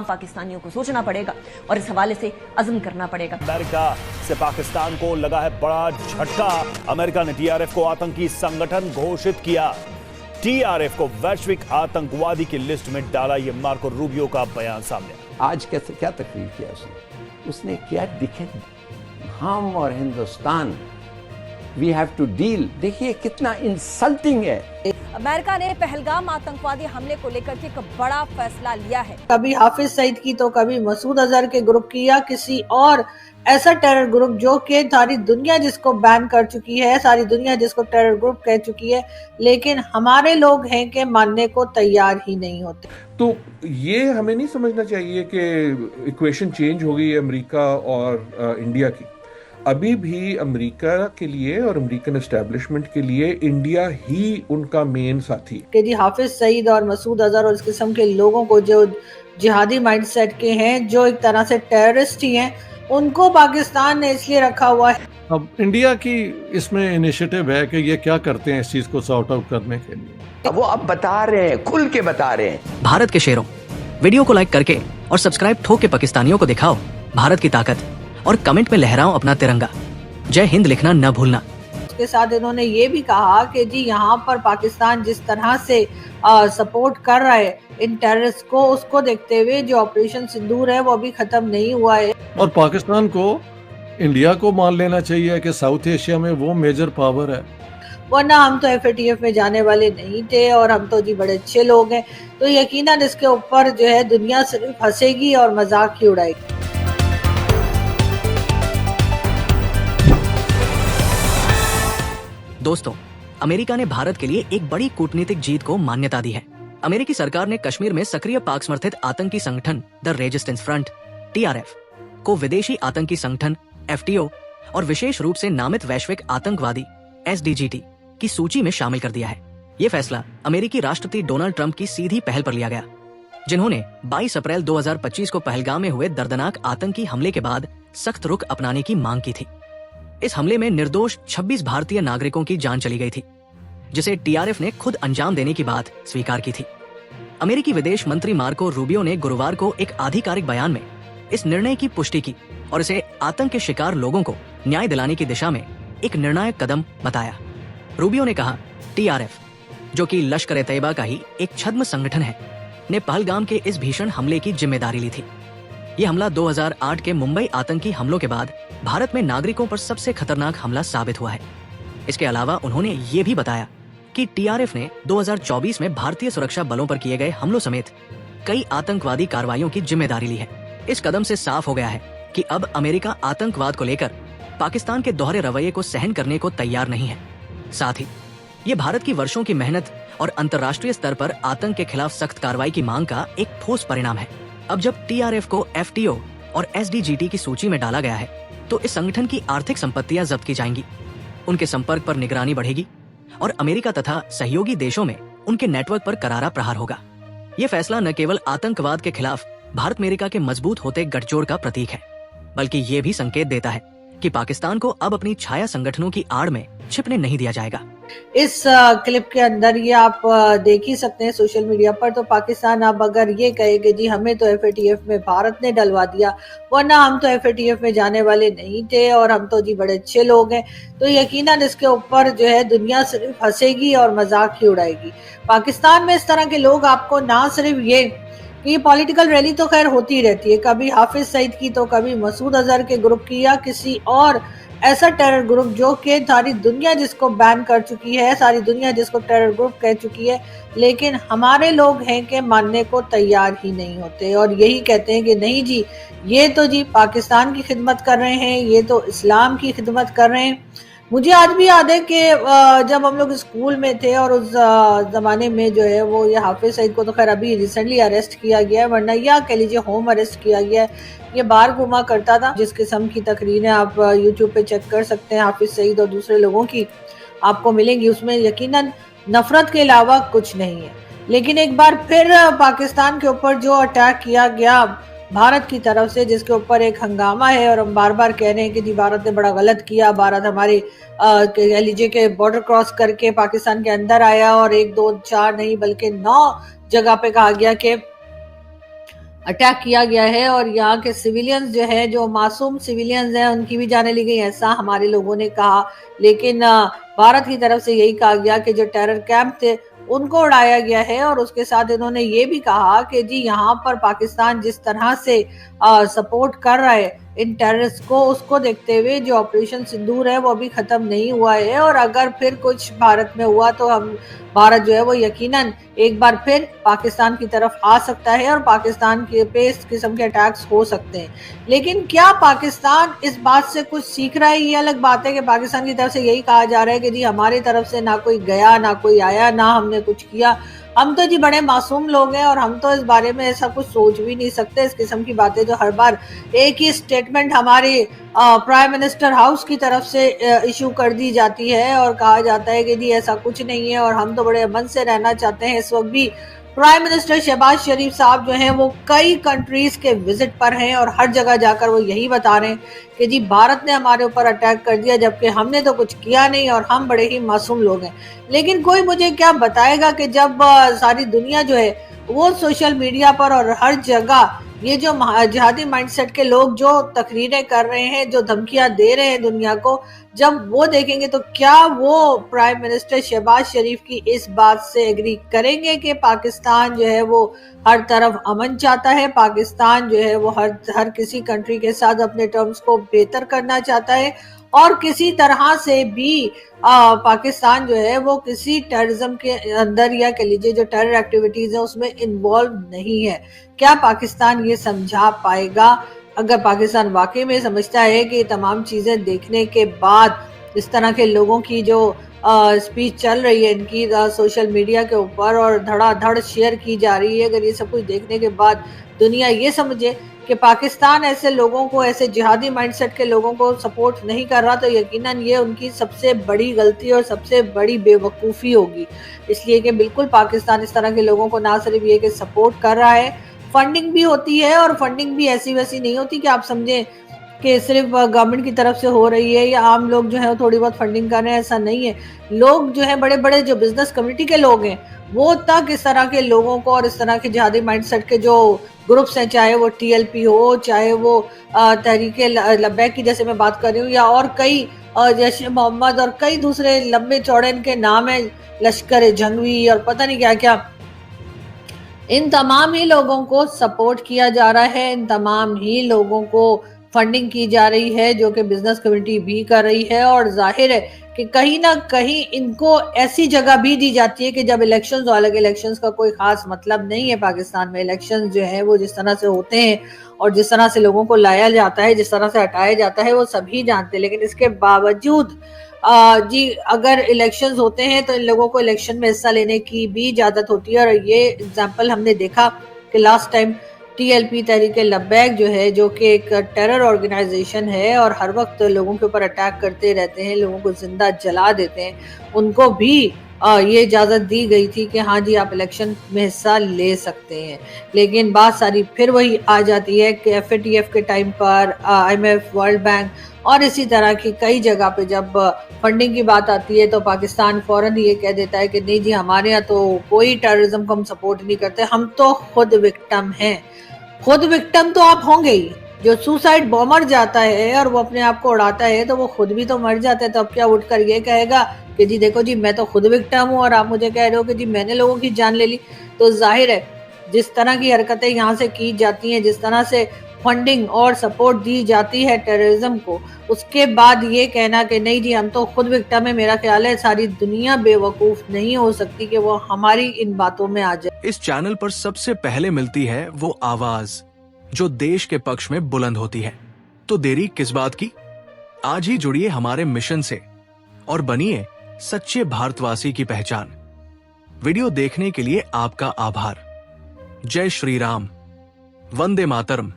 पाकिस्तानियों को सोचना पड़ेगा और इस हवाले से अज़्म करना पड़ेगा। अमेरिका से पाकिस्तान को लगा है बड़ा झटका। अमेरिका ने टीआरएफ को आतंकी संगठन घोषित किया। टीआरएफ को वैश्विक आतंकवादी की लिस्ट में डाला। ये मार्को रूबियो का बयान सामने। आज कैसे क्या तकरीर किया उसने क्या दिखे, हम और Hindustan we have to deal. देखिए कितना इंसल्टिंग है। अमेरिका ने पहलगाम आतंकवादी हमले को लेकर के एक बड़ा फैसला लिया है। कभी हाफिज सईद की तो कभी मसूद अजहर के ग्रुप की या किसी और ऐसा टेरर ग्रुप जो कि सारी दुनिया जिसको बैन कर चुकी है, सारी दुनिया जिसको टेरर ग्रुप कह चुकी है, लेकिन हमारे लोग हैं कि मानने को तैयार ही नहीं होते। तो ये हमें नहीं समझना चाहिए कि इक्वेशन चेंज हो गई है अमेरिका और इंडिया की। अभी भी अमेरिका के लिए और अमेरिकन एस्टेब्लिशमेंट के लिए इंडिया ही उनका मेन साथी कि जी हाफिज सईद और मसूद अजहर और इस किस्म के लोगों को जो जिहादी माइंडसेट के हैं, जो एक तरह से टेररिस्ट ही हैं, उनको पाकिस्तान ने इसलिए रखा हुआ है। अब इंडिया की इसमें इनिशिएटिव है कि ये क्या करते हैं इस चीज को सॉर्ट आउट करने के लिए। वो अब बता रहे हैं, खुल के बता रहे हैं। भारत के शेरों, वीडियो को लाइक करके और सब्सक्राइब ठोक के पाकिस्तानियों को दिखाओ भारत की ताकत और कमेंट में लहराओ अपना तिरंगा। जय हिंद लिखना न भूलना। उसके साथ इन्होंने ये भी कहा कि जी यहाँ पर पाकिस्तान जिस तरह से सपोर्ट कर रहा है इन टेररिस्ट को, उसको देखते हुए जो ऑपरेशन सिंदूर है वो अभी खत्म नहीं हुआ है। और पाकिस्तान को इंडिया को मान लेना चाहिए कि साउथ एशिया में वो मेजर पावर है, वरना हम तो एफएटीएफ में जाने वाले नहीं थे और हम तो जी बड़े अच्छे लोग हैं। तो यकीनन इसके ऊपर जो है दुनिया सिर्फ हंसेगी और मजाक ही उड़ाएगी। दोस्तों, अमेरिका ने भारत के लिए एक बड़ी कूटनीतिक जीत को मान्यता दी है। अमेरिकी सरकार ने कश्मीर में सक्रिय पाक समर्थित आतंकी संगठन द रेजिस्टेंस फ्रंट (टीआरएफ) को विदेशी आतंकी संगठन (एफटीओ) और विशेष रूप से नामित वैश्विक आतंकवादी (एसडीजीटी) की सूची में शामिल कर दिया है। ये फैसला अमेरिकी राष्ट्रपति डोनाल्ड ट्रंप की सीधी पहल पर लिया गया, जिन्होंने 22 अप्रैल 2025 को पहलगाम में हुए दर्दनाक आतंकी हमले के बाद सख्त रुख अपनाने की मांग की थी। इस हमले में निर्दोष 26 भारतीय नागरिकों की जान चली गई थी, जिसे टीआरएफ ने खुद अंजाम देने की बात स्वीकार की थी। अमेरिकी विदेश मंत्री मार्को रूबियो ने गुरुवार को एक आधिकारिक बयान में इस निर्णय की पुष्टि की और इसे आतंक के शिकार लोगों को न्याय दिलाने की दिशा में एक निर्णायक कदम बताया। रूबियो ने कहा, टीआरएफ, जो कि लश्कर-ए-तैयबा का ही एक छद्म संगठन है, ने पहलगाम के इस भीषण हमले की जिम्मेदारी ली थी। ये हमला 2008 के मुंबई आतंकी हमलों के बाद भारत में नागरिकों पर सबसे खतरनाक हमला साबित हुआ है। इसके अलावा उन्होंने ये भी बताया कि टीआरएफ ने 2024 में भारतीय सुरक्षा बलों पर किए गए हमलों समेत कई आतंकवादी कार्रवाइयों की जिम्मेदारी ली है। इस कदम से साफ हो गया है कि अब अमेरिका आतंकवाद को लेकर पाकिस्तान के दोहरे रवैये को सहन करने को तैयार नहीं है। साथ ही ये भारत की वर्षों की मेहनत और अंतर्राष्ट्रीय स्तर पर आतंक के खिलाफ सख्त कार्रवाई की मांग का एक ठोस परिणाम है। अब जब टीआरएफ को एफटीओ और एसडीजीटी की सूची में डाला गया है, तो इस संगठन की आर्थिक संपत्तियां जब्त की जाएंगी, उनके संपर्क पर निगरानी बढ़ेगी और अमेरिका तथा सहयोगी देशों में उनके नेटवर्क पर करारा प्रहार होगा। ये फैसला न केवल आतंकवाद के खिलाफ भारत अमेरिका के मजबूत होते गठजोड़ का प्रतीक है, बल्कि ये भी संकेत देता है कि पाकिस्तान को अब अपनी छाया संगठनों की आड़ में छिपने नहीं दिया जाएगा। इस क्लिप के अंदर ये आप देख ही सकते हैं सोशल मीडिया पर। तो पाकिस्तान अब अगर ये कहे कि जी हमें तो एफएटीएफ में भारत ने डलवा दिया, वरना हम तो एफएटीएफ में जाने वाले नहीं थे और हम तो जी बड़े अच्छे लोग हैं, तो यकीनन इसके ऊपर जो है दुनिया सिर्फ हंसेगी और मजाक ही उड़ाएगी। पाकिस्तान में इस तरह के लोग आपको ना सिर्फ ये पॉलिटिकल रैली तो खैर होती रहती है, कभी हाफिज सईद की तो कभी मसूद अजहर के ग्रुप की या किसी और ऐसा टेरर ग्रुप जो कि सारी दुनिया जिसको बैन कर चुकी है, सारी दुनिया जिसको टेरर ग्रुप कह चुकी है, लेकिन हमारे लोग हैं कि मानने को तैयार ही नहीं होते और यही कहते हैं कि नहीं जी, ये तो जी पाकिस्तान की खिदमत कर रहे हैं, ये तो इस्लाम की खिदमत कर रहे हैं। मुझे आज भी याद है कि जब हम लोग स्कूल में थे और उस ज़माने में जो है वो ये हाफिज सईद को तो खैर अभी रिसेंटली अरेस्ट किया गया है, वरना या कह लीजिए होम अरेस्ट किया गया है। ये बाहर घुमा करता था। जिस किस्म की तकरीरें आप यूट्यूब पे चेक कर सकते हैं हाफिज सईद और दूसरे लोगों की, आपको मिलेंगी, उसमें यकीनन नफरत के अलावा कुछ नहीं है। लेकिन एक बार फिर पाकिस्तान के ऊपर जो अटैक किया गया भारत की तरफ से, जिसके ऊपर एक हंगामा है और हम बार बार कह रहे हैं कि जी भारत ने बड़ा गलत किया, भारत हमारे कह लीजिए कि बॉर्डर क्रॉस करके पाकिस्तान के अंदर आया और 1 2 4 नहीं बल्कि 9 जगह पे कहा गया कि अटैक किया गया है और यहाँ के सिविलियंस जो है, जो मासूम सिविलियंस हैं, उनकी भी जाने ली गई, ऐसा हमारे लोगों ने कहा। लेकिन भारत की तरफ से यही कहा गया कि जो टेरर कैंप थे उनको उड़ाया गया है। और उसके साथ इन्होंने ये भी कहा कि जी यहाँ पर पाकिस्तान जिस तरह से सपोर्ट कर रहा है इन टेररिस्ट को, उसको देखते हुए जो ऑपरेशन सिंदूर है वो अभी खत्म नहीं हुआ है, और अगर फिर कुछ भारत में हुआ तो भारत जो है वो यकीनन एक बार फिर पाकिस्तान की तरफ आ सकता है और पाकिस्तान के पे इस किस्म के अटैक्स हो सकते हैं। लेकिन क्या पाकिस्तान इस बात से कुछ सीख रहा है? ये अलग बात है कि पाकिस्तान की तरफ से यही कहा जा रहा है कि जी हमारी तरफ से ना कोई गया, ना कोई आया, ना हमने कुछ किया, हम तो जी बड़े मासूम लोग हैं और हम तो इस बारे में ऐसा कुछ सोच भी नहीं सकते। इस किस्म की बातें जो हर बार एक ही स्टेटमेंट हमारी प्राइम मिनिस्टर हाउस की तरफ से इशू कर दी जाती है और कहा जाता है कि जी ऐसा कुछ नहीं है और हम तो बड़े अमन से रहना चाहते हैं। इस वक्त भी प्राइम मिनिस्टर शहबाज शरीफ साहब जो हैं वो कई कंट्रीज के विजिट पर हैं और हर जगह जाकर वो यही बता रहे हैं कि जी भारत ने हमारे ऊपर अटैक कर दिया, जबकि हमने तो कुछ किया नहीं और हम बड़े ही मासूम लोग हैं। लेकिन कोई मुझे क्या बताएगा कि जब सारी दुनिया जो है वो सोशल मीडिया पर और हर जगह ये जो जिहादी माइंडसेट के लोग जो तकरीरें कर रहे हैं, जो धमकियां दे रहे हैं दुनिया को, जब वो देखेंगे तो क्या वो प्राइम मिनिस्टर शहबाज शरीफ की इस बात से एग्री करेंगे कि पाकिस्तान जो है वो हर तरफ अमन चाहता है, पाकिस्तान जो है वो हर किसी कंट्री के साथ अपने टर्म्स को बेहतर करना चाहता है और किसी तरह से भी पाकिस्तान जो है वो किसी टेररिज्म के अंदर या कह लीजिए जो टेरर एक्टिविटीज है उसमें इन्वॉल्व नहीं है? क्या पाकिस्तान ये समझा पाएगा? अगर पाकिस्तान वाकई में समझता है कि तमाम चीजें देखने के बाद इस तरह के लोगों की जो स्पीच चल रही है इनकी सोशल मीडिया के ऊपर और धड़ाधड़ शेयर की जा रही है, अगर ये सब कुछ देखने के बाद दुनिया ये समझे कि पाकिस्तान ऐसे लोगों को, ऐसे जिहादी माइंडसेट के लोगों को सपोर्ट नहीं कर रहा, तो यकीनन ये उनकी सबसे बड़ी गलती और सबसे बड़ी बेवकूफ़ी होगी। इसलिए कि बिल्कुल पाकिस्तान इस तरह के लोगों को ना सिर्फ ये कि सपोर्ट कर रहा है, फंडिंग भी होती है और फंडिंग भी ऐसी वैसी नहीं होती कि आप समझें कि सिर्फ गवर्नमेंट की तरफ से हो रही है या आम लोग जो है वो थोड़ी बहुत फंडिंग कर रहे हैं, ऐसा नहीं है। लोग जो है बड़े बड़े जो बिजनेस कम्युनिटी के लोग हैं वो तक इस तरह के लोगों को और इस तरह के जिहादी माइंडसेट के जो ग्रुप्स हैं, चाहे वो TLP हो, चाहे वो तहरीके लब्बैक की जैसे मैं बात कर रही हूँ, या और कई जैश ए मोहम्मद और कई दूसरे लंबे चौड़े इनके नाम है, लश्कर जंगवी और पता नहीं क्या क्या, इन तमाम ही लोगों को सपोर्ट किया जा रहा है, इन तमाम ही लोगों को फंडिंग की जा रही है जो कि बिजनेस कम्युनिटी भी कर रही है। और जाहिर है कि कहीं ना कहीं इनको ऐसी जगह भी दी जाती है कि जब इलेक्शंस हो, हालांकि इलेक्शंस का कोई खास मतलब नहीं है पाकिस्तान में, इलेक्शंस जो है वो जिस तरह से होते हैं और जिस तरह से लोगों को लाया जाता है, जिस तरह से हटाया जाता है वो सभी जानते हैं। लेकिन इसके बावजूद जी अगर इलेक्शंस होते हैं तो इन लोगों को इलेक्शन में हिस्सा लेने की भी इजाजत होती है। और ये एग्जाम्पल हमने देखा कि लास्ट टाइम TLP तहरीके लब्बैक जो है, जो कि एक टेरर ऑर्गेनाइजेशन है और हर वक्त लोगों के ऊपर अटैक करते रहते हैं, लोगों को जिंदा जला देते हैं, उनको भी ये इजाज़त दी गई थी कि हाँ जी आप इलेक्शन में हिस्सा ले सकते हैं। लेकिन बात सारी फिर वही आ जाती है कि FATF के टाइम पर IMF, वर्ल्ड बैंक और इसी तरह की कई जगह पे जब फंडिंग की बात आती है तो पाकिस्तान फौरन ये कह देता है कि नहीं जी हमारे यहाँ तो कोई टेररिज्म को हम सपोर्ट नहीं करते, हम तो खुद विक्टिम हैं। खुद विक्टिम तो आप होंगे ही, जो सुसाइड बॉम्बर जाता है और वो अपने आप को उड़ाता है तो वो खुद भी तो मर जाता है। तो अब क्या उठकर ये कहेगा कि जी देखो जी मैं तो खुद विक्टिम हूँ और आप मुझे कह रहे हो कि जी मैंने लोगों की जान ले ली। तो जाहिर है जिस तरह की हरकतें यहाँ से की जाती हैं, जिस तरह से फंडिंग और सपोर्ट दी जाती है टेररिज्म को, उसके बाद ये कहना कि नहीं जी हम तो खुद विक्टिम है, मेरा ख्याल है सारी दुनिया बेवकूफ नहीं हो सकती कि वो हमारी इन बातों में आ जाए। इस चैनल पर सबसे पहले मिलती है वो आवाज जो देश के पक्ष में बुलंद होती है। तो देरी किस बात की, आज ही जुड़िए हमारे मिशन से और बनिए सच्चे भारतवासी की पहचान। वीडियो देखने के लिए आपका आभार। जय श्री राम, वंदे मातरम।